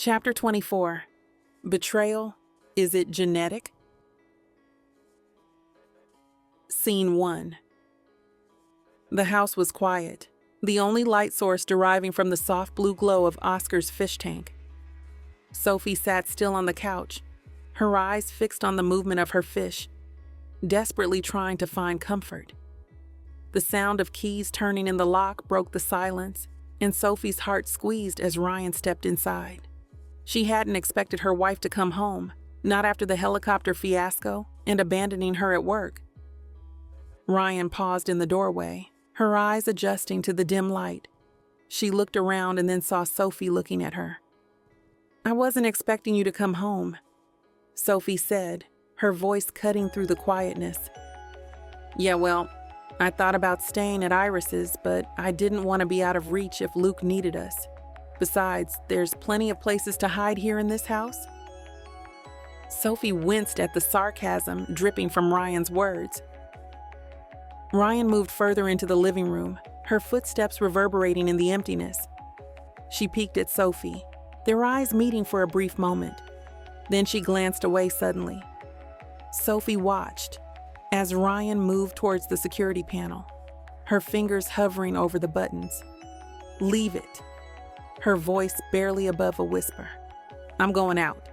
Chapter 24. Betrayal. Is it genetic? Scene 1. The house was quiet, the only light source deriving from the soft blue glow of Oscar's fish tank. Sophie sat still on the couch, her eyes fixed on the movement of her fish, desperately trying to find comfort. The sound of keys turning in the lock broke the silence, and Sophie's heart squeezed as Ryan stepped inside. She hadn't expected her wife to come home, not after the helicopter fiasco and abandoning her at work. Ryan paused in the doorway, her eyes adjusting to the dim light. She looked around and then saw Sophie looking at her. "I wasn't expecting you to come home," Sophie said, her voice cutting through the quietness. "Yeah, well, I thought about staying at Iris's, but I didn't want to be out of reach if Luke needed us. Besides, there's plenty of places to hide here in this house." Sophie winced at the sarcasm dripping from Ryan's words. Ryan moved further into the living room, her footsteps reverberating in the emptiness. She peeked at Sophie, their eyes meeting for a brief moment. Then she glanced away suddenly. Sophie watched as Ryan moved towards the security panel, her fingers hovering over the buttons. "Leave it," her voice barely above a whisper. "I'm going out."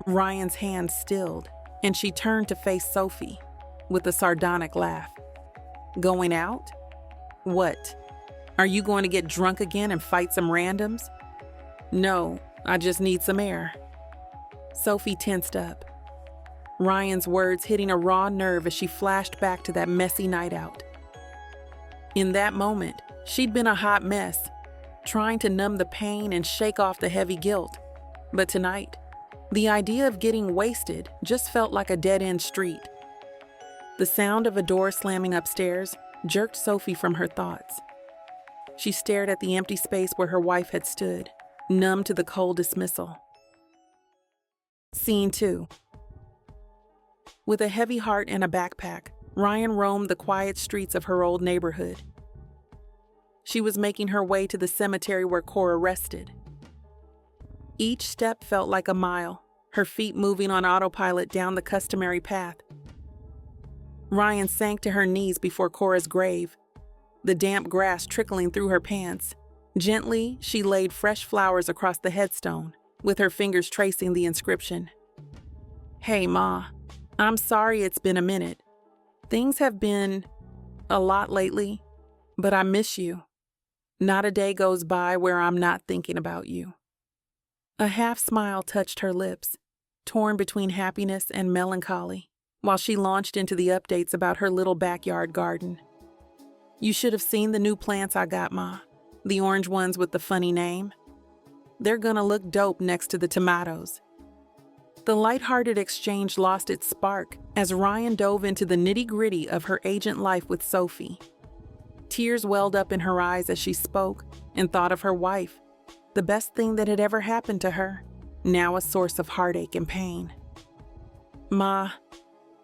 Ryan's hand stilled, and she turned to face Sophie with a sardonic laugh. "Going out? What? Are you going to get drunk again and fight some randoms?" "No, I just need some air." Sophie tensed up, Ryan's words hitting a raw nerve as she flashed back to that messy night out. In that moment, she'd been a hot mess, trying to numb the pain and shake off the heavy guilt. But tonight, the idea of getting wasted just felt like a dead-end street. The sound of a door slamming upstairs jerked Sophie from her thoughts. She stared at the empty space where her wife had stood, numb to the cold dismissal. Scene 2. With a heavy heart and a backpack, Ryan roamed the quiet streets of her old neighborhood. She was making her way to the cemetery where Cora rested. Each step felt like a mile, her feet moving on autopilot down the customary path. Ryan sank to her knees before Cora's grave, the damp grass trickling through her pants. Gently, she laid fresh flowers across the headstone, with her fingers tracing the inscription. "Hey, Ma, I'm sorry it's been a minute. Things have been a lot lately, but I miss you. Not a day goes by where I'm not thinking about you." A half smile touched her lips, torn between happiness and melancholy, while she launched into the updates about her little backyard garden. "You should have seen the new plants I got, Ma. The orange ones with the funny name. They're gonna look dope next to the tomatoes." The lighthearted exchange lost its spark as Ryan dove into the nitty-gritty of her agent life with Sophie. Tears welled up in her eyes as she spoke and thought of her wife, the best thing that had ever happened to her, now a source of heartache and pain. "Ma,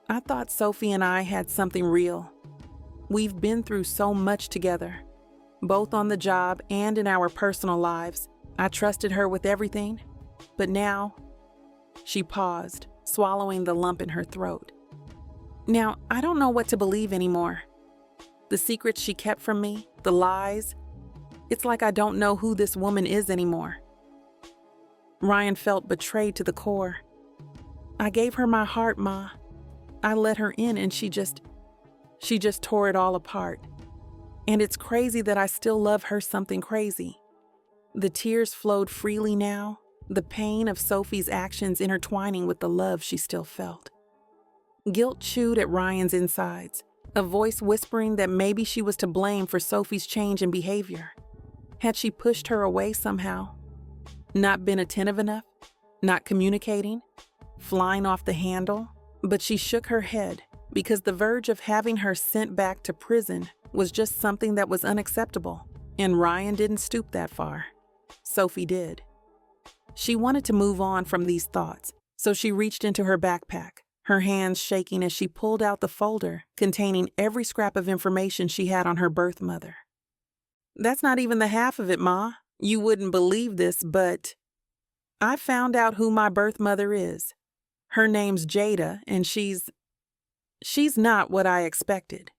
I thought Sophie and I had something real. We've been through so much together, both on the job and in our personal lives. I trusted her with everything, but now..." She paused, swallowing the lump in her throat. "Now, I don't know what to believe anymore. The secrets she kept from me, the lies. It's like I don't know who this woman is anymore." Ryan felt betrayed to the core. "I gave her my heart, Ma. I let her in and she just tore it all apart. And it's crazy that I still love her something crazy." The tears flowed freely now, the pain of Sophie's actions intertwining with the love she still felt. Guilt chewed at Ryan's insides, a voice whispering that maybe she was to blame for Sophie's change in behavior. Had she pushed her away somehow? Not been attentive enough? Not communicating? Flying off the handle? But she shook her head, because the verge of having her sent back to prison was just something that was unacceptable, and Ryan didn't stoop that far. Sophie did. She wanted to move on from these thoughts, so she reached into her backpack, her hands shaking as she pulled out the folder containing every scrap of information she had on her birth mother. "That's not even the half of it, Ma. You wouldn't believe this, but..." I found out who my birth mother is. Her name's Jada, and she's not what I expected."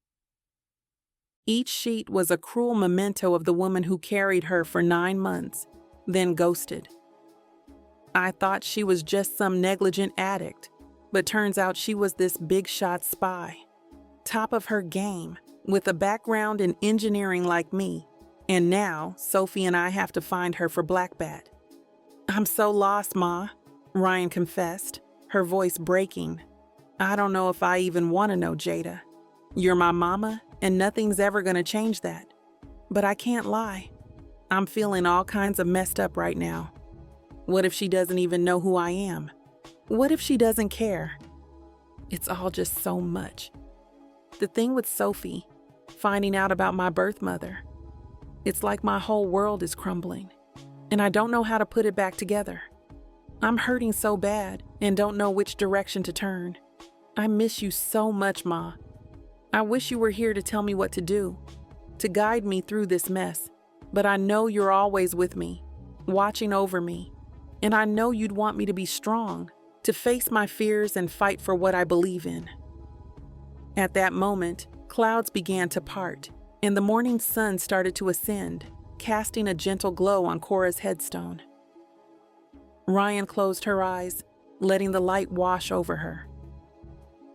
Each sheet was a cruel memento of the woman who carried her for 9 months, then ghosted. I thought she was just some negligent addict, but turns out she was this big-shot spy. Top of her game, with a background in engineering like me, and now Sophie and I have to find her for Black Bat. "I'm so lost, Ma," Ryan confessed, her voice breaking. "I don't know if I even want to know Jada. You're my mama, and nothing's ever gonna change that. But I can't lie. I'm feeling all kinds of messed up right now. What if she doesn't even know who I am? What if she doesn't care? It's all just so much. The thing with Sophie, finding out about my birth mother, it's like my whole world is crumbling, and I don't know how to put it back together. I'm hurting so bad and don't know which direction to turn. I miss you so much, Ma. I wish you were here to tell me what to do, to guide me through this mess, but I know you're always with me, watching over me, and I know you'd want me to be strong, to face my fears and fight for what I believe in." At that moment, clouds began to part, and the morning sun started to ascend, casting a gentle glow on Cora's headstone. Ryan closed her eyes, letting the light wash over her.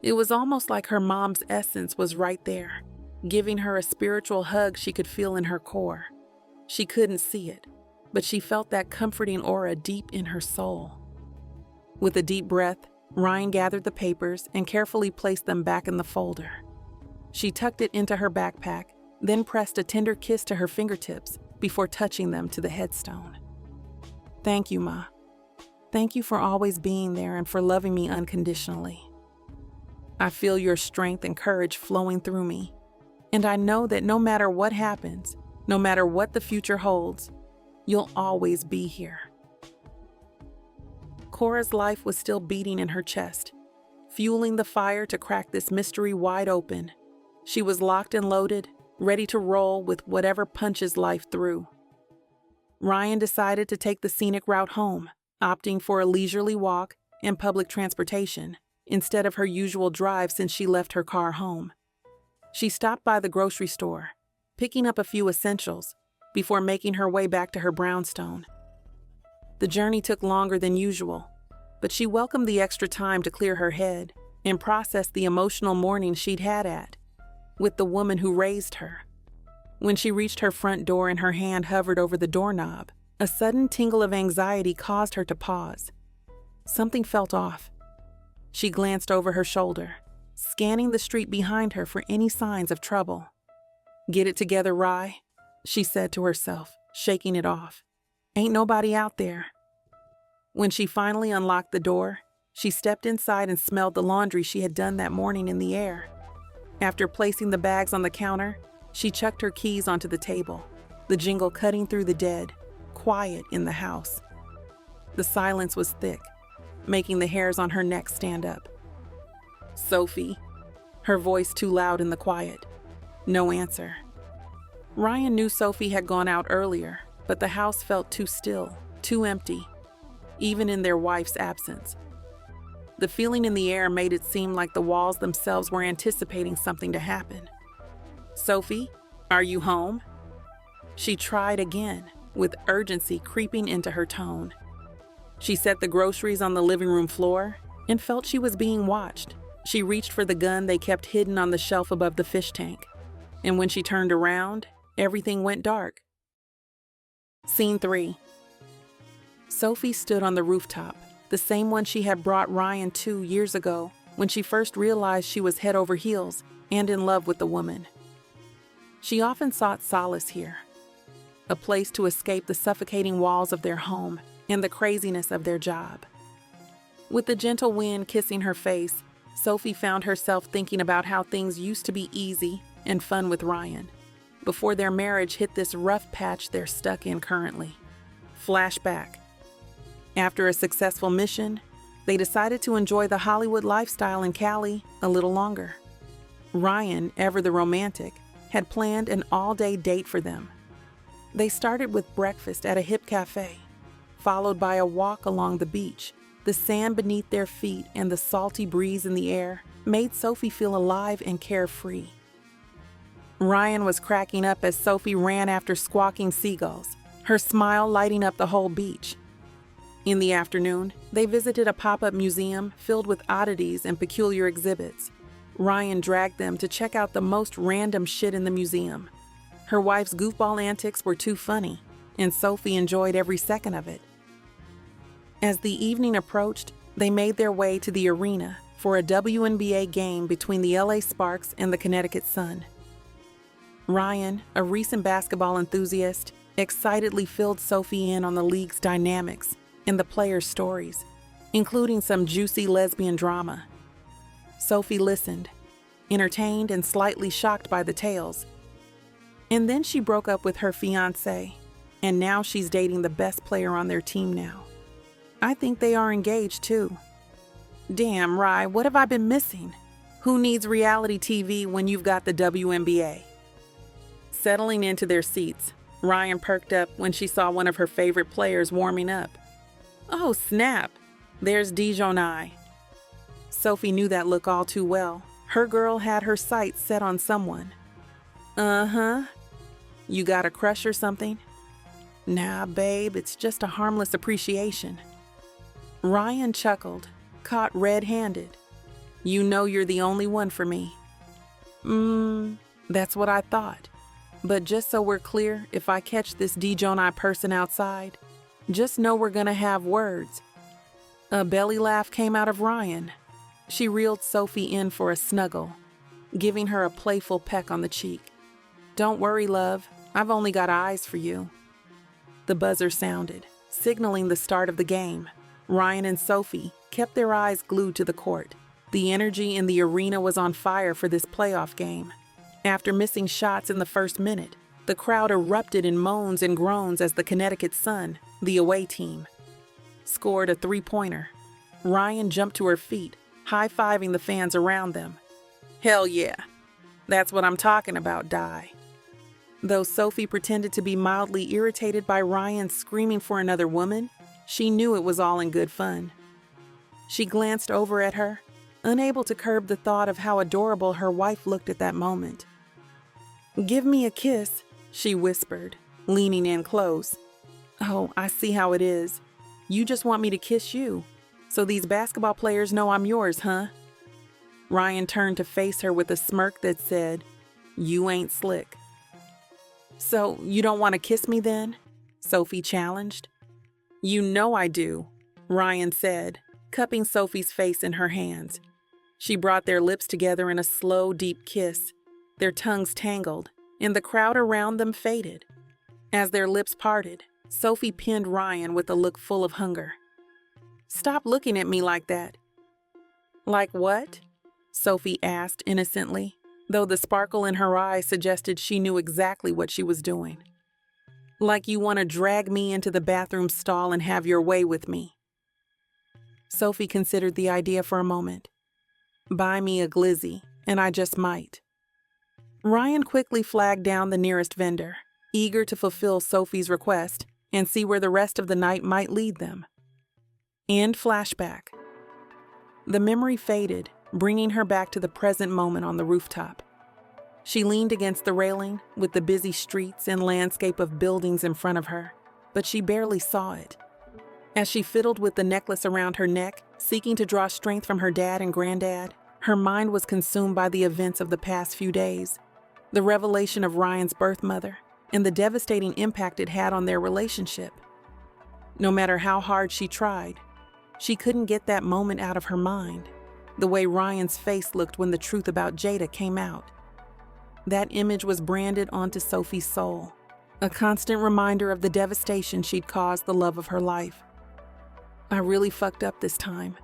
It was almost like her mom's essence was right there, giving her a spiritual hug she could feel in her core. She couldn't see it, but she felt that comforting aura deep in her soul. With a deep breath, Ryan gathered the papers and carefully placed them back in the folder. She tucked it into her backpack, then pressed a tender kiss to her fingertips before touching them to the headstone. "Thank you, Ma. Thank you for always being there and for loving me unconditionally. I feel your strength and courage flowing through me, and I know that no matter what happens, no matter what the future holds, you'll always be here." Cora's life was still beating in her chest, fueling the fire to crack this mystery wide open. She was locked and loaded, ready to roll with whatever punches life threw. Ryan decided to take the scenic route home, opting for a leisurely walk and public transportation instead of her usual drive since she left her car home. She stopped by the grocery store, picking up a few essentials before making her way back to her brownstone. The journey took longer than usual, but she welcomed the extra time to clear her head and process the emotional morning she'd had with the woman who raised her. When she reached her front door and her hand hovered over the doorknob, a sudden tingle of anxiety caused her to pause. Something felt off. She glanced over her shoulder, scanning the street behind her for any signs of trouble. "Get it together, Rye," she said to herself, shaking it off. "Ain't nobody out there." When she finally unlocked the door, she stepped inside and smelled the laundry she had done that morning in the air. After placing the bags on the counter, she chucked her keys onto the table, the jingle cutting through the dead, quiet in the house. The silence was thick, making the hairs on her neck stand up. "Sophie," her voice too loud in the quiet. No answer. Ryan knew Sophie had gone out earlier, but the house felt too still, too empty, even in their wife's absence. The feeling in the air made it seem like the walls themselves were anticipating something to happen. "Sophie, are you home?" She tried again, with urgency creeping into her tone. She set the groceries on the living room floor and felt she was being watched. She reached for the gun they kept hidden on the shelf above the fish tank, and when she turned around, everything went dark. Scene 3. Sophie stood on the rooftop, the same one she had brought Ryan 2 years ago when she first realized she was head over heels and in love with the woman. She often sought solace here, a place to escape the suffocating walls of their home and the craziness of their job. With the gentle wind kissing her face, Sophie found herself thinking about how things used to be easy and fun with Ryan, before their marriage hit this rough patch they're stuck in currently. Flashback. After a successful mission, they decided to enjoy the Hollywood lifestyle in Cali a little longer. Ryan, ever the romantic, had planned an all-day date for them. They started with breakfast at a hip cafe, followed by a walk along the beach. The sand beneath their feet and the salty breeze in the air made Sophie feel alive and carefree. Ryan was cracking up as Sophie ran after squawking seagulls, her smile lighting up the whole beach. In the afternoon, they visited a pop-up museum filled with oddities and peculiar exhibits. Ryan dragged them to check out the most random shit in the museum. Her wife's goofball antics were too funny, and Sophie enjoyed every second of it. As the evening approached, they made their way to the arena for a WNBA game between the LA Sparks and the Connecticut Sun. Ryan, a recent basketball enthusiast, excitedly filled Sophie in on the league's dynamics and the players' stories, including some juicy lesbian drama. Sophie listened, entertained and slightly shocked by the tales. And then she broke up with her fiancé, and now she's dating the best player on their team now. I think they are engaged too. Damn, Rye, what have I been missing? Who needs reality TV when you've got the WNBA? Settling into their seats, Ryan perked up when she saw one of her favorite players warming up. Oh, snap! There's Dijonai. Sophie knew that look all too well. Her girl had her sights set on someone. Uh-huh. You got a crush or something? Nah, babe, it's just a harmless appreciation. Ryan chuckled, caught red-handed. You know you're the only one for me. That's what I thought. But just so we're clear, if I catch this Dijonai person outside, just know we're gonna have words. A belly laugh came out of Ryan. She reeled Sophie in for a snuggle, giving her a playful peck on the cheek. Don't worry, love. I've only got eyes for you. The buzzer sounded, signaling the start of the game. Ryan and Sophie kept their eyes glued to the court. The energy in the arena was on fire for this playoff game. After missing shots in the first minute, the crowd erupted in moans and groans as the Connecticut Sun, the away team, scored a three-pointer. Ryan jumped to her feet, high-fiving the fans around them. Hell yeah. That's what I'm talking about, Di. Though Sophie pretended to be mildly irritated by Ryan screaming for another woman, she knew it was all in good fun. She glanced over at her, unable to curb the thought of how adorable her wife looked at that moment. Give me a kiss, she whispered, leaning in close. Oh, I see how it is. You just want me to kiss you, so these basketball players know I'm yours, huh? Ryan turned to face her with a smirk that said, You ain't slick. So, you don't want to kiss me then? Sophie challenged. You know I do, Ryan said, cupping Sophie's face in her hands. She brought their lips together in a slow, deep kiss. Their tongues tangled, and the crowd around them faded. As their lips parted, Sophie pinned Ryan with a look full of hunger. Stop looking at me like that. Like what? Sophie asked innocently, though the sparkle in her eyes suggested she knew exactly what she was doing. Like you want to drag me into the bathroom stall and have your way with me. Sophie considered the idea for a moment. Buy me a glizzy, and I just might. Ryan quickly flagged down the nearest vendor, eager to fulfill Sophie's request and see where the rest of the night might lead them. End flashback. The memory faded, bringing her back to the present moment on the rooftop. She leaned against the railing with the busy streets and landscape of buildings in front of her, but she barely saw it. As she fiddled with the necklace around her neck, seeking to draw strength from her dad and granddad, her mind was consumed by the events of the past few days, the revelation of Ryan's birth mother, and the devastating impact it had on their relationship. No matter how hard she tried, she couldn't get that moment out of her mind, the way Ryan's face looked when the truth about Jada came out. That image was branded onto Sophie's soul, a constant reminder of the devastation she'd caused the love of her life. I really fucked up this time,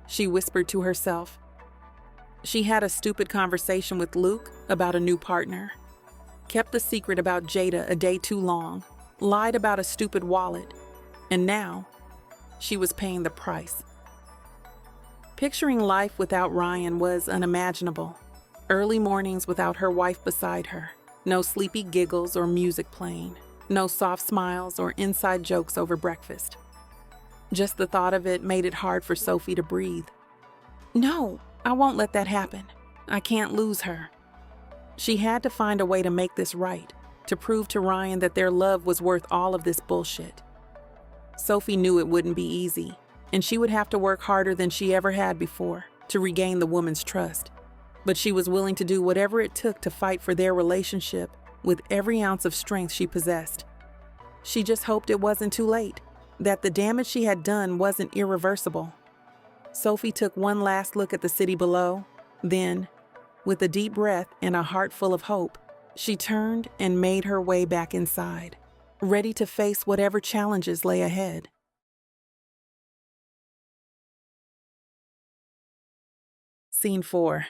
she whispered to herself. She had a stupid conversation with Luke about a new partner, kept the secret about Jada a day too long, lied about a stupid wallet, and now she was paying the price. Picturing life without Ryan was unimaginable. Early mornings without her wife beside her, no sleepy giggles or music playing, no soft smiles or inside jokes over breakfast. Just the thought of it made it hard for Sophie to breathe. No, I won't let that happen. I can't lose her. She had to find a way to make this right, to prove to Ryan that their love was worth all of this bullshit. Sophie knew it wouldn't be easy, and she would have to work harder than she ever had before to regain the woman's trust. But she was willing to do whatever it took to fight for their relationship with every ounce of strength she possessed. She just hoped it wasn't too late, that the damage she had done wasn't irreversible. Sophie took one last look at the city below, then, with a deep breath and a heart full of hope, she turned and made her way back inside, ready to face whatever challenges lay ahead. Scene 4.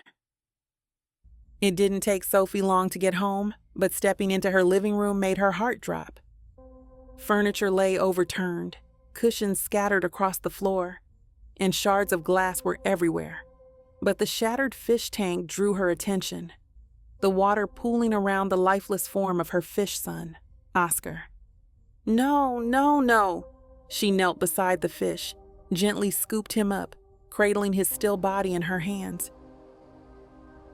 It didn't take Sophie long to get home, but stepping into her living room made her heart drop. Furniture lay overturned, cushions scattered across the floor, and shards of glass were everywhere. But the shattered fish tank drew her attention, the water pooling around the lifeless form of her fish son, Oscar. No, no, no. She knelt beside the fish, gently scooped him up, cradling his still body in her hands.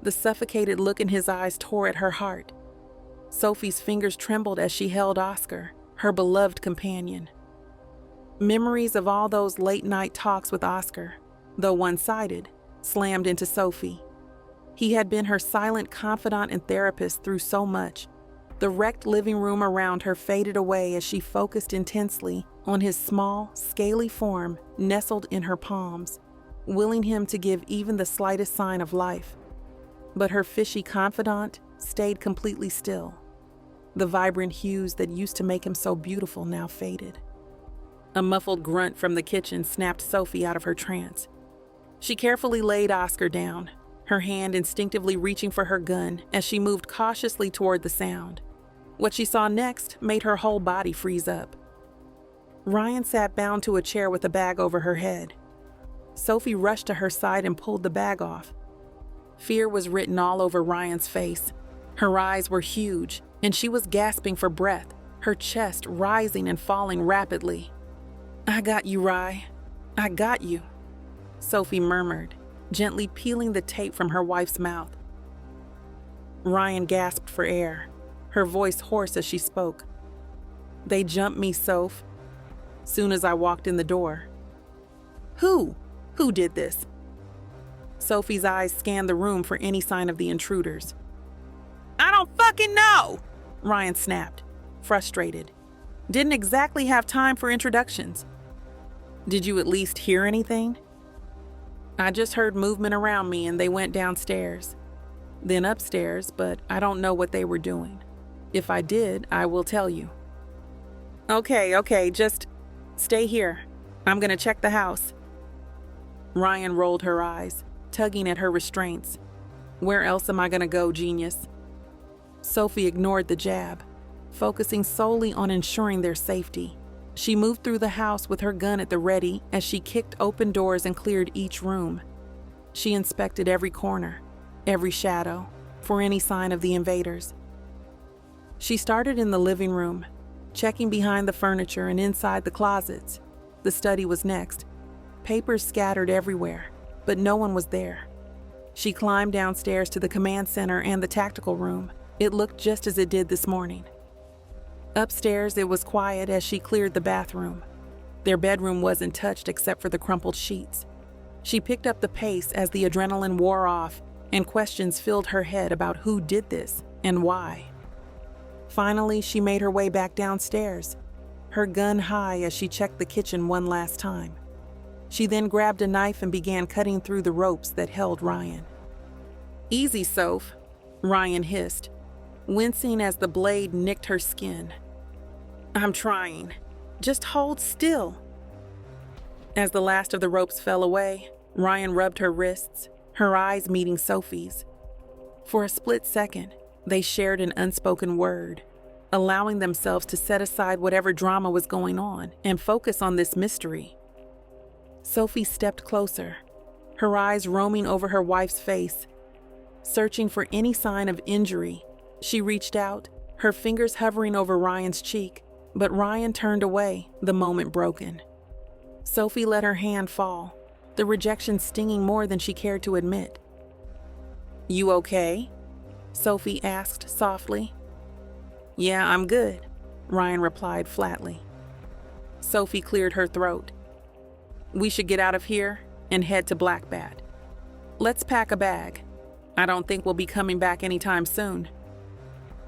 The suffocated look in his eyes tore at her heart. Sophie's fingers trembled as she held Oscar, her beloved companion. Memories of all those late-night talks with Oscar, though one-sided, slammed into Sophie. He had been her silent confidant and therapist through so much. The wrecked living room around her faded away as she focused intensely on his small, scaly form nestled in her palms, willing him to give even the slightest sign of life. But her fishy confidant stayed completely still. The vibrant hues that used to make him so beautiful now faded. A muffled grunt from the kitchen snapped Sophie out of her trance. She carefully laid Oscar down, her hand instinctively reaching for her gun as she moved cautiously toward the sound. What she saw next made her whole body freeze up. Ryan sat bound to a chair with a bag over her head. Sophie rushed to her side and pulled the bag off. Fear was written all over Ryan's face. Her eyes were huge, and she was gasping for breath, her chest rising and falling rapidly. I got you, Rye. I got you, Sophie murmured, gently peeling the tape from her wife's mouth. Ryan gasped for air, her voice hoarse as she spoke. They jumped me, Soph, soon as I walked in the door. Who? Who did this? Sophie's eyes scanned the room for any sign of the intruders. I don't fucking know, Ryan snapped, frustrated. Didn't exactly have time for introductions. Did you at least hear anything? I just heard movement around me and they went downstairs. Then upstairs, but I don't know what they were doing. If I did, I will tell you. Okay, just stay here. I'm gonna check the house. Ryan rolled her eyes, tugging at her restraints. Where else am I gonna go, genius? Sophie ignored the jab, focusing solely on ensuring their safety. She moved through the house with her gun at the ready as she kicked open doors and cleared each room. She inspected every corner, every shadow, for any sign of the invaders. She started in the living room, checking behind the furniture and inside the closets. The study was next. Papers scattered everywhere, but no one was there. She climbed downstairs to the command center and the tactical room. It looked just as it did this morning. Upstairs, it was quiet as she cleared the bathroom. Their bedroom wasn't touched except for the crumpled sheets. She picked up the pace as the adrenaline wore off and questions filled her head about who did this and why. Finally, she made her way back downstairs, her gun high as she checked the kitchen one last time. She then grabbed a knife and began cutting through the ropes that held Ryan. Easy, Soph, Ryan hissed, wincing as the blade nicked her skin. I'm trying. Just hold still. As the last of the ropes fell away, Ryan rubbed her wrists, her eyes meeting Sophie's. For a split second, they shared an unspoken word, allowing themselves to set aside whatever drama was going on and focus on this mystery. Sophie stepped closer, her eyes roaming over her wife's face. Searching for any sign of injury, she reached out, her fingers hovering over Ryan's cheek, but Ryan turned away, the moment broken. Sophie let her hand fall, the rejection stinging more than she cared to admit. "You okay?" Sophie asked softly. "Yeah, I'm good," Ryan replied flatly. Sophie cleared her throat. "We should get out of here and head to Black Bat. Let's pack a bag. I don't think we'll be coming back anytime soon."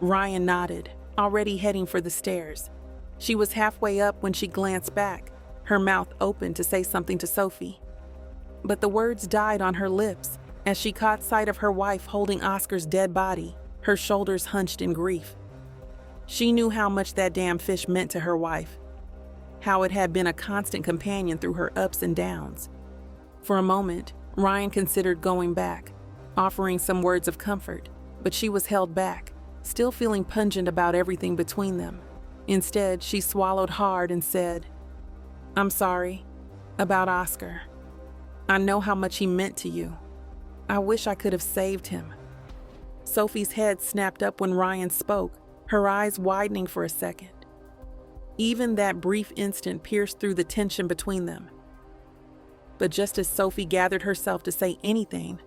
Ryan nodded, already heading for the stairs. She was halfway up when she glanced back, her mouth open to say something to Sophie. But the words died on her lips as she caught sight of her wife holding Oscar's dead body, her shoulders hunched in grief. She knew how much that damn fish meant to her wife, how it had been a constant companion through her ups and downs. For a moment, Ryan considered going back, offering some words of comfort, but she was held back, still feeling pungent about everything between them. Instead, she swallowed hard and said, "I'm sorry about Oscar. I know how much he meant to you. I wish I could have saved him." Sophie's head snapped up when Ryan spoke, her eyes widening for a second. Even that brief instant pierced through the tension between them. But just as Sophie gathered herself to say anything,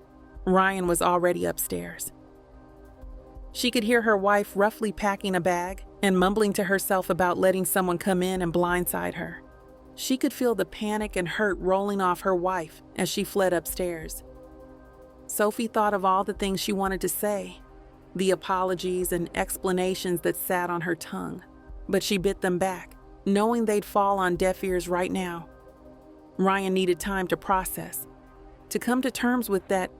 Ryan was already upstairs. She could hear her wife roughly packing a bag and mumbling to herself about letting someone come in and blindside her. She could feel the panic and hurt rolling off her wife as she fled upstairs. Sophie thought of all the things she wanted to say, the apologies and explanations that sat on her tongue, but she bit them back, knowing they'd fall on deaf ears right now. Ryan needed time to process, to come to terms with that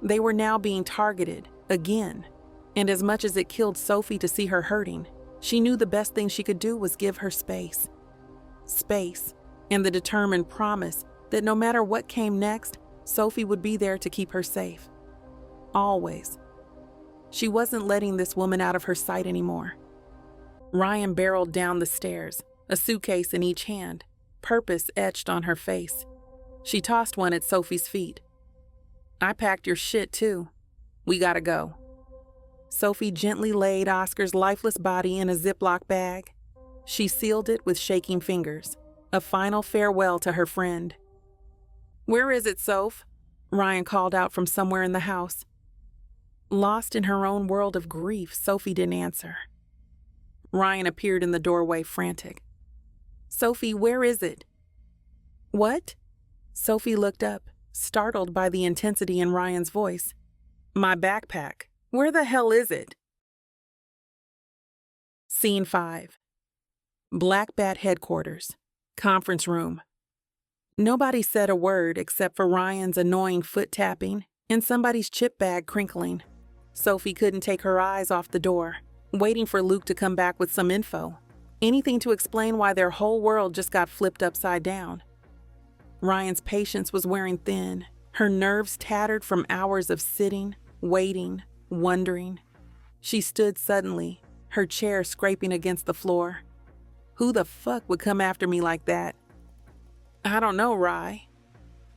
they were now being targeted again. And as much as it killed Sophie to see her hurting, she knew the best thing she could do was give her space. Space, and the determined promise that no matter what came next, Sophie would be there to keep her safe. Always. She wasn't letting this woman out of her sight anymore. Ryan barreled down the stairs, a suitcase in each hand, purpose etched on her face. She tossed one at Sophie's feet. "I packed your shit too. We gotta go." Sophie gently laid Oscar's lifeless body in a Ziploc bag. She sealed it with shaking fingers, a final farewell to her friend. "Where is it, Soph?" Ryan called out from somewhere in the house. Lost in her own world of grief, Sophie didn't answer. Ryan appeared in the doorway, frantic. "Sophie, where is it?" "What?" Sophie looked up, startled by the intensity in Ryan's voice. "My backpack. Where the hell is it?" Scene 5. Black Bat headquarters. Conference room. Nobody said a word except for Ryan's annoying foot tapping and somebody's chip bag crinkling. Sophie couldn't take her eyes off the door, waiting for Luke to come back with some info. Anything to explain why their whole world just got flipped upside down. Ryan's patience was wearing thin, her nerves tattered from hours of sitting, waiting, wondering. She stood suddenly, her chair scraping against the floor. Who the fuck would come after me like that? "I don't know, Rye."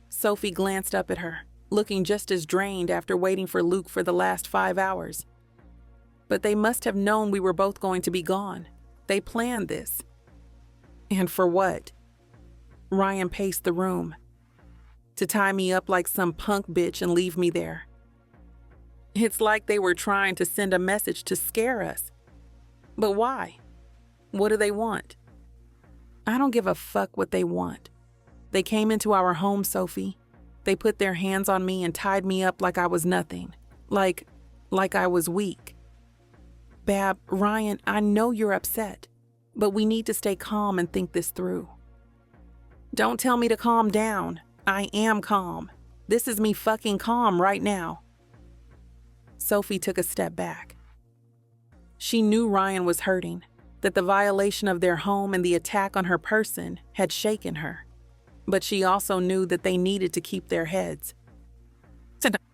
Sophie glanced up at her, looking just as drained after waiting for Luke for the last 5 hours. "But they must have known we were both going to be gone. They planned this." "And for what?" Ryan paced the room. "To tie me up like some punk bitch and leave me there. It's like they were trying to send a message to scare us. But why? What do they want?" "I don't give a fuck what they want. They came into our home, Sophie. They put their hands on me and tied me up like I was nothing. Like I was weak. Bab, Ryan, I know you're upset, but we need to stay calm and think this through." "Don't tell me to calm down. I am calm. This is me fucking calm right now." Sophie took a step back. She knew Ryan was hurting, that the violation of their home and the attack on her person had shaken her. But she also knew that they needed to keep their heads.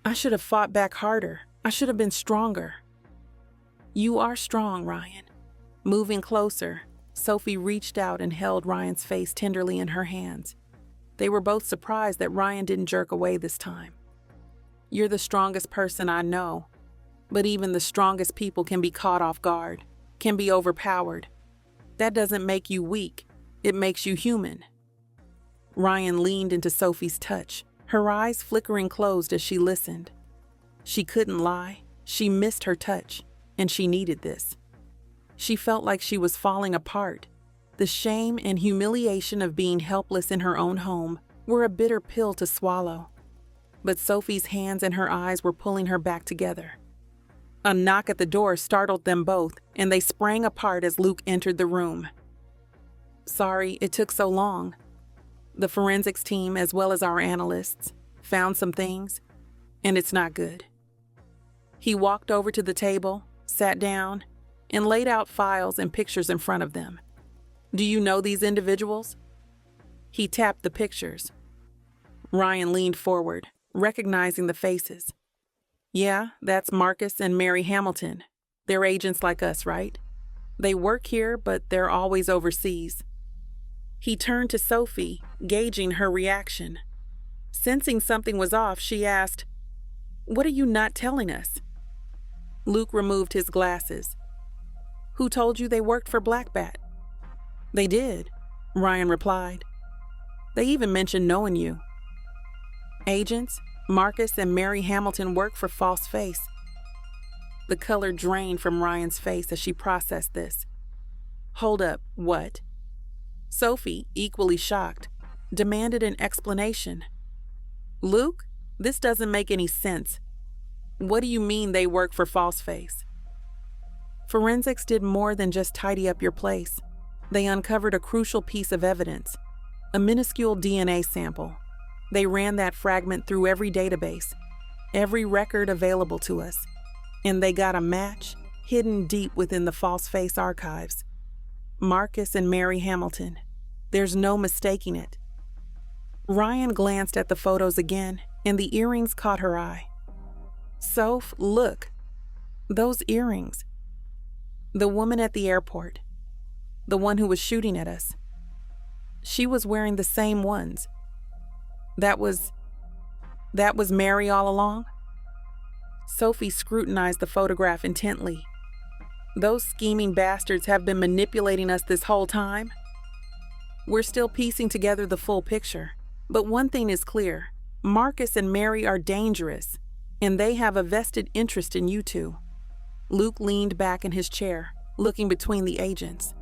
"I should have fought back harder. I should have been stronger." "You are strong, Ryan." Moving closer, Sophie reached out and held Ryan's face tenderly in her hands. They were both surprised that Ryan didn't jerk away this time. "You're the strongest person I know, but even the strongest people can be caught off guard, can be overpowered. That doesn't make you weak. It makes you human." Ryan leaned into Sophie's touch, her eyes flickering closed as she listened. She couldn't lie. She missed her touch, and she needed this. She felt like she was falling apart. The shame and humiliation of being helpless in her own home were a bitter pill to swallow. But Sophie's hands and her eyes were pulling her back together. A knock at the door startled them both, and they sprang apart as Luke entered the room. "Sorry it took so long. The forensics team, as well as our analysts, found some things, and it's not good." He walked over to the table, sat down, and laid out files and pictures in front of them. "Do you know these individuals?" He tapped the pictures. Ryan leaned forward, recognizing the faces. "Yeah, that's Marcus and Mary Hamilton. They're agents like us, right? They work here, but they're always overseas." He turned to Sophie, gauging her reaction. Sensing something was off, she asked, "What are you not telling us?" Luke removed his glasses. "Who told you they worked for Black Bat?" "They did," Ryan replied. "They even mentioned knowing you." "Agents, Marcus and Mary Hamilton work for False Face." The color drained from Ryan's face as she processed this. "Hold up, what?" Sophie, equally shocked, demanded an explanation. "Luke, this doesn't make any sense. What do you mean they work for False Face?" "Forensics did more than just tidy up your place. They uncovered a crucial piece of evidence, a minuscule DNA sample. They ran that fragment through every database, every record available to us, and they got a match hidden deep within the False Face archives. Marcus and Mary Hamilton. There's no mistaking it." Ryan glanced at the photos again, and the earrings caught her eye. "Soph, look. Those earrings. The woman at the airport. The one who was shooting at us. She was wearing the same ones. That was Mary all along?" Sophie scrutinized the photograph intently. "Those scheming bastards have been manipulating us this whole time?" "We're still piecing together the full picture, but one thing is clear. Marcus and Mary are dangerous, and they have a vested interest in you two." Luke leaned back in his chair, looking between the agents.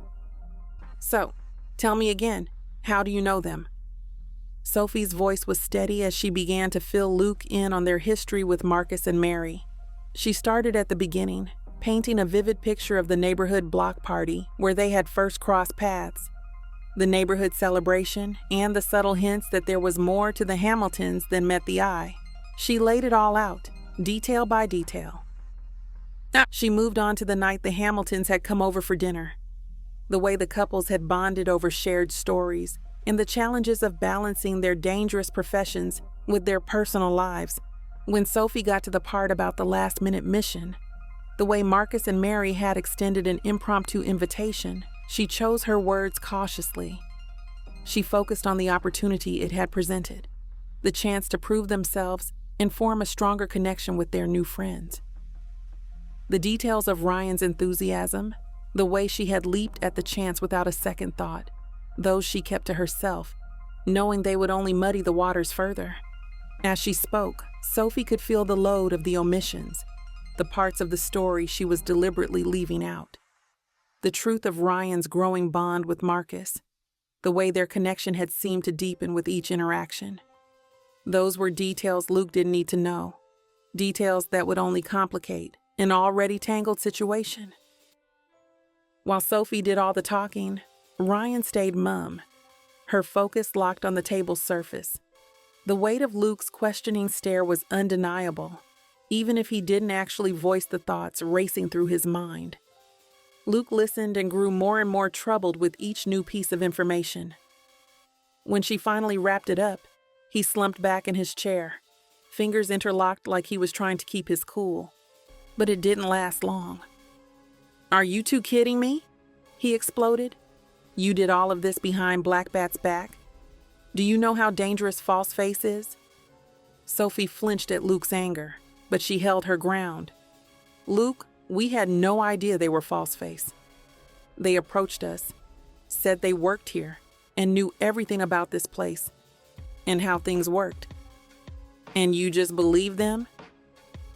"So, tell me again, how do you know them?" Sophie's voice was steady as she began to fill Luke in on their history with Marcus and Mary. She started at the beginning, painting a vivid picture of the neighborhood block party where they had first crossed paths, the neighborhood celebration, and the subtle hints that there was more to the Hamiltons than met the eye. She laid it all out, detail by detail. She moved on to the night the Hamiltons had come over for dinner, the way the couples had bonded over shared stories, and the challenges of balancing their dangerous professions with their personal lives. When Sophie got to the part about the last-minute mission, the way Marcus and Mary had extended an impromptu invitation, she chose her words cautiously. She focused on the opportunity it had presented, the chance to prove themselves and form a stronger connection with their new friends. The details of Ryan's enthusiasm, the way she had leaped at the chance without a second thought, those she kept to herself, knowing they would only muddy the waters further. As she spoke, Sophie could feel the load of the omissions, the parts of the story she was deliberately leaving out. The truth of Ryan's growing bond with Marcus, the way their connection had seemed to deepen with each interaction. Those were details Luke didn't need to know, details that would only complicate an already tangled situation. While Sophie did all the talking, Ryan stayed mum, her focus locked on the table's surface. The weight of Luke's questioning stare was undeniable, even if he didn't actually voice the thoughts racing through his mind. Luke listened and grew more and more troubled with each new piece of information. When she finally wrapped it up, he slumped back in his chair, fingers interlocked like he was trying to keep his cool. But it didn't last long. "Are you two kidding me?" he exploded. "You did all of this behind Black Bat's back? Do you know how dangerous False Face is?" Sophie flinched at Luke's anger, but she held her ground. "Luke, we had no idea they were False Face. They approached us, said they worked here, and knew everything about this place, and how things worked. And you just believe them?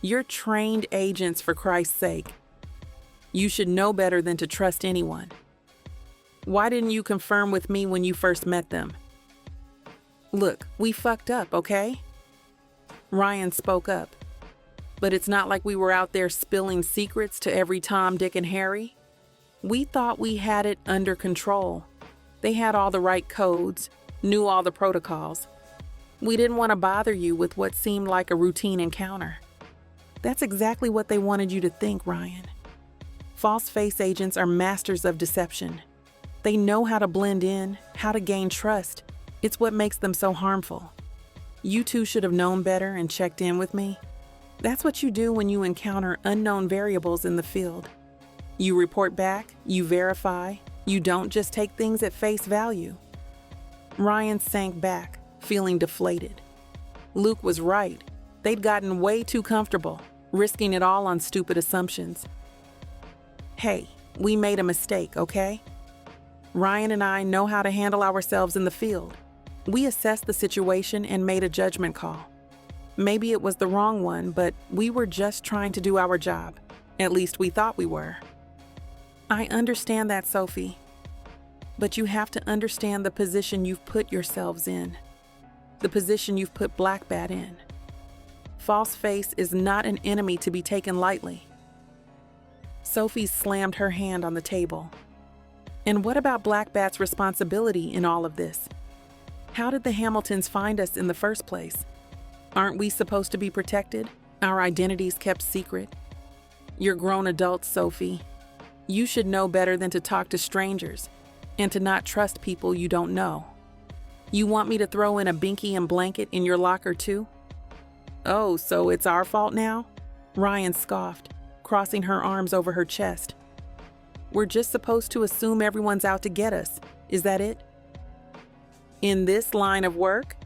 You're trained agents, for Christ's sake. You should know better than to trust anyone. Why didn't you confirm with me when you first met them? Look, we fucked up, okay? Ryan spoke up. But it's not like we were out there spilling secrets to every Tom, Dick, and Harry. We thought we had it under control. They had all the right codes, knew all the protocols. We didn't want to bother you with what seemed like a routine encounter. That's exactly what they wanted you to think, Ryan. False face agents are masters of deception. They know how to blend in, how to gain trust. It's what makes them so harmful. You two should have known better and checked in with me. That's what you do when you encounter unknown variables in the field. You report back, you verify, you don't just take things at face value. Ryan sank back, feeling deflated. Luke was right. They'd gotten way too comfortable, risking it all on stupid assumptions. Hey, we made a mistake, okay? Ryan and I know how to handle ourselves in the field. We assessed the situation and made a judgment call. Maybe it was the wrong one, but we were just trying to do our job. At least we thought we were. I understand that, Sophie. But you have to understand the position you've put yourselves in. The position you've put Black Bat in. False Face is not an enemy to be taken lightly. Sophie slammed her hand on the table. And what about Black Bat's responsibility in all of this? How did the Hamiltons find us in the first place? Aren't we supposed to be protected? Our identities kept secret? You're grown adults, Sophie. You should know better than to talk to strangers and to not trust people you don't know. You want me to throw in a binky and blanket in your locker too? Oh, so it's our fault now? Ryan scoffed, crossing her arms over her chest. We're just supposed to assume everyone's out to get us. Is that it? In this line of work?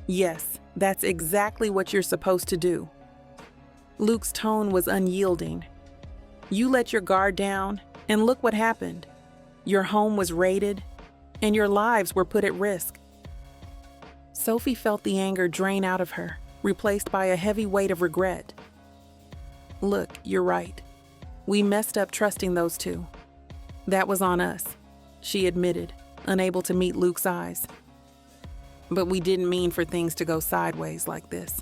Yes, that's exactly what you're supposed to do. Luke's tone was unyielding. You let your guard down, and look what happened. Your home was raided, and your lives were put at risk. Sophie felt the anger drain out of her, replaced by a heavy weight of regret. Look, you're right. We messed up trusting those two. That was on us, she admitted, unable to meet Luke's eyes. But we didn't mean for things to go sideways like this.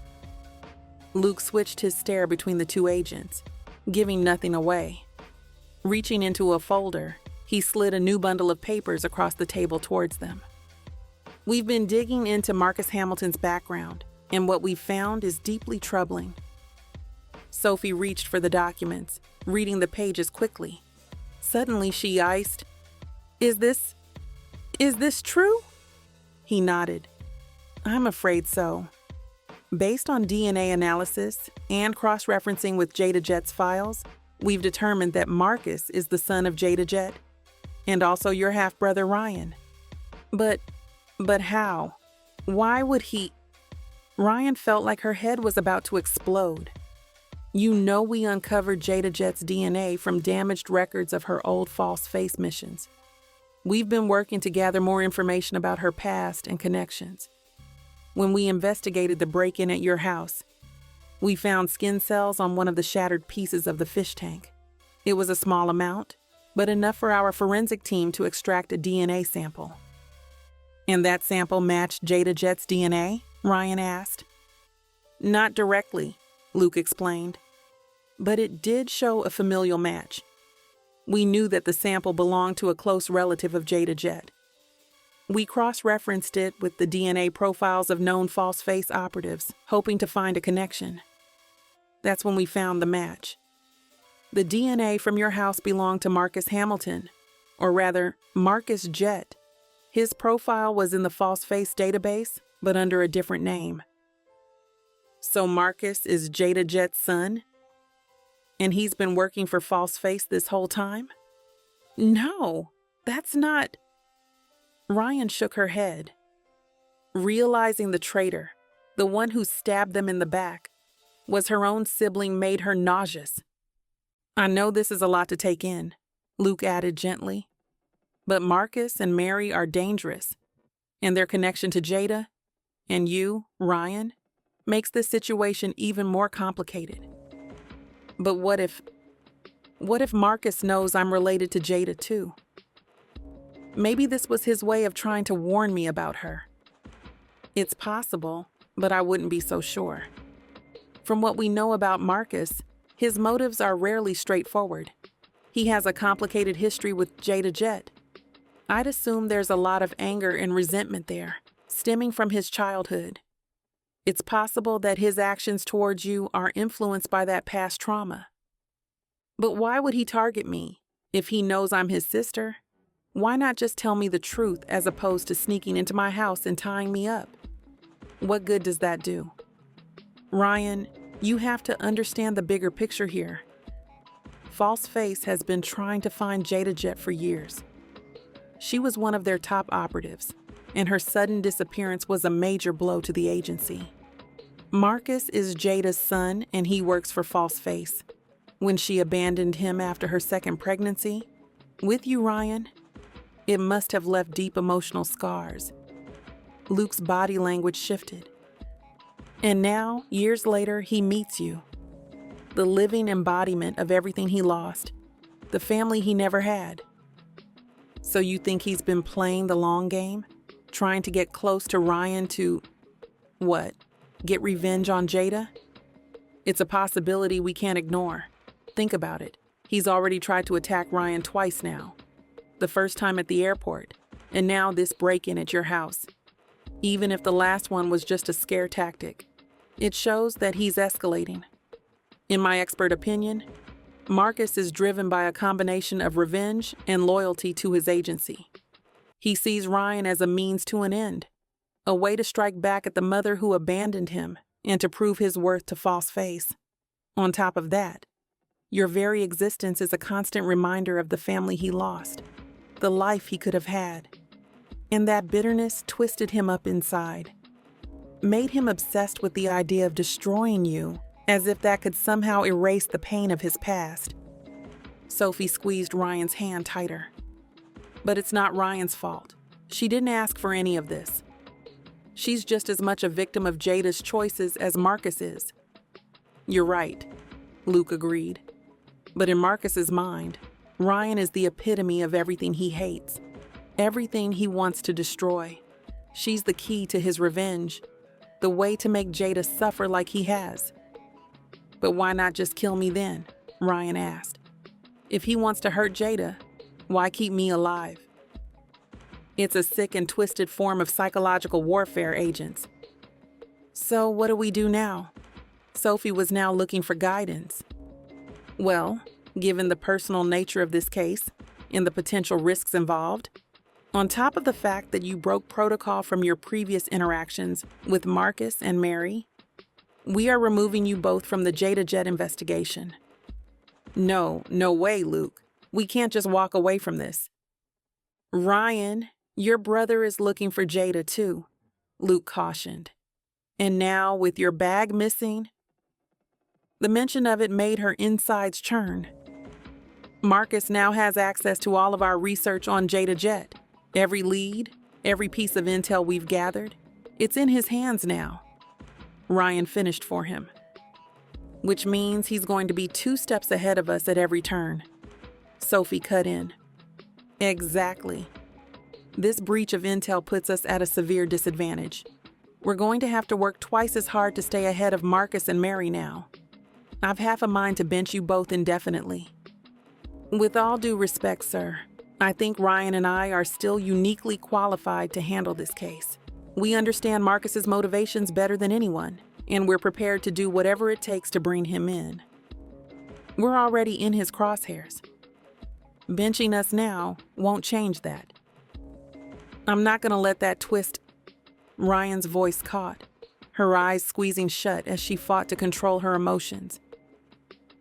Luke switched his stare between the two agents, giving nothing away. Reaching into a folder, he slid a new bundle of papers across the table towards them. We've been digging into Marcus Hamilton's background, and what we've found is deeply troubling. Sophie reached for the documents, reading the pages quickly. Suddenly she iced, Is this true? He nodded. I'm afraid so. Based on DNA analysis and cross-referencing with Jada Jet's files, we've determined that Marcus is the son of Jada Jet, and also your half-brother Ryan. But how? Why would he? Ryan felt like her head was about to explode. You know we uncovered Jada Jet's DNA from damaged records of her old false face missions. We've been working to gather more information about her past and connections. When we investigated the break-in at your house, we found skin cells on one of the shattered pieces of the fish tank. It was a small amount, but enough for our forensic team to extract a DNA sample. And that sample matched Jada Jet's DNA? Ryan asked. Not directly, Luke explained, but it did show a familial match. We knew that the sample belonged to a close relative of Jada Jet. We cross-referenced it with the DNA profiles of known false face operatives, hoping to find a connection. That's when we found the match. The DNA from your house belonged to Marcus Hamilton, or rather, Marcus Jet. His profile was in the false face database, but under a different name. So Marcus is Jada Jet's son? And he's been working for False Face this whole time? No, that's not... Ryan shook her head. Realizing the traitor, the one who stabbed them in the back, was her own sibling made her nauseous. I know this is a lot to take in, Luke added gently. But Marcus and Mary are dangerous, and their connection to Jada, and you, Ryan, makes this situation even more complicated. But what if Marcus knows I'm related to Jada too? Maybe this was his way of trying to warn me about her. It's possible, but I wouldn't be so sure. From what we know about Marcus, his motives are rarely straightforward. He has a complicated history with Jada Jet. I'd assume there's a lot of anger and resentment there, stemming from his childhood. It's possible that his actions towards you are influenced by that past trauma. But why would he target me? If he knows I'm his sister, why not just tell me the truth as opposed to sneaking into my house and tying me up? What good does that do? Ryan, you have to understand the bigger picture here. False Face has been trying to find Jada Jet for years. She was one of their top operatives, and her sudden disappearance was a major blow to the agency. Marcus is Jada's son, and he works for False Face. When she abandoned him after her second pregnancy, with you, Ryan, it must have left deep emotional scars. Luke's body language shifted. And now, years later, he meets you. The living embodiment of everything he lost, the family he never had. So you think he's been playing the long game? Trying to get close to Ryan to, what, get revenge on Jada? It's a possibility we can't ignore. Think about it. He's already tried to attack Ryan twice now. The first time at the airport, and now this break-in at your house. Even if the last one was just a scare tactic, it shows that he's escalating. In my expert opinion, Marcus is driven by a combination of revenge and loyalty to his agency. He sees Ryan as a means to an end, a way to strike back at the mother who abandoned him and to prove his worth to False Face. On top of that, your very existence is a constant reminder of the family he lost, the life he could have had. And that bitterness twisted him up inside, made him obsessed with the idea of destroying you, as if that could somehow erase the pain of his past. Sophie squeezed Ryan's hand tighter. But it's not Ryan's fault. She didn't ask for any of this. She's just as much a victim of Jada's choices as Marcus is. You're right, Luke agreed. But in Marcus's mind, Ryan is the epitome of everything he hates, everything he wants to destroy. She's the key to his revenge, the way to make Jada suffer like he has. But why not just kill me then? Ryan asked. If he wants to hurt Jada, why keep me alive? It's a sick and twisted form of psychological warfare, agents. So what do we do now? Sophie was now looking for guidance. Well, given the personal nature of this case and the potential risks involved, on top of the fact that you broke protocol from your previous interactions with Marcus and Mary, we are removing you both from the Jada Jet investigation. No way, Luke. We can't just walk away from this. Ryan, your brother is looking for Jada too, Luke cautioned. And now, with your bag missing, the mention of it made her insides churn. Marcus now has access to all of our research on Jada Jet. Every lead, every piece of intel we've gathered, it's in his hands now. Ryan finished for him. Which means he's going to be 2 steps ahead of us at every turn. Sophie cut in. Exactly. This breach of intel puts us at a severe disadvantage. We're going to have to work twice as hard to stay ahead of Marcus and Mary now. I've half a mind to bench you both indefinitely. With all due respect, sir, I think Ryan and I are still uniquely qualified to handle this case. We understand Marcus's motivations better than anyone, and we're prepared to do whatever it takes to bring him in. We're already in his crosshairs. Benching us now won't change that. I'm not going to let that twist. Ryan's voice caught, her eyes squeezing shut as she fought to control her emotions.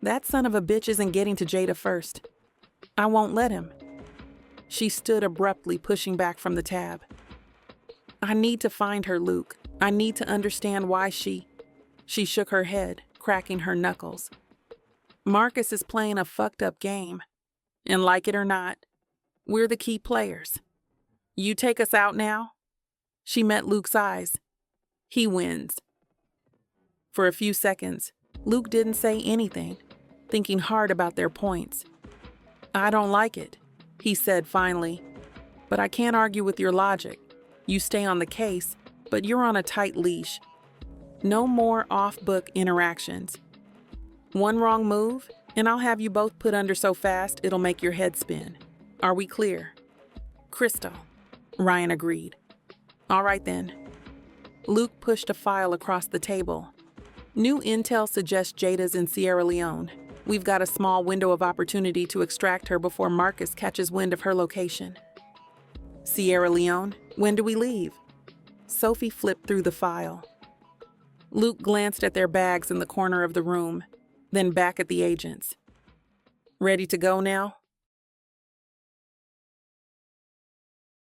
That son of a bitch isn't getting to Jada first. I won't let him. She stood abruptly, pushing back from the tab. I need to find her, Luke. I need to understand why she shook her head, cracking her knuckles. Marcus is playing a fucked up game. And like it or not, we're the key players. You take us out now? She met Luke's eyes. He wins. For a few seconds, Luke didn't say anything, thinking hard about their points. I don't like it, he said finally, but I can't argue with your logic. You stay on the case, but you're on a tight leash. No more off-book interactions. One wrong move, and I'll have you both put under so fast it'll make your head spin. Are we clear? Crystal, Ryan agreed. All right then. Luke pushed a file across the table. New intel suggests Jada's in Sierra Leone. We've got a small window of opportunity to extract her before Marcus catches wind of her location. Sierra Leone? When do we leave? Sophie flipped through the file. Luke glanced at their bags in the corner of the room, then back at the agents. Ready to go now?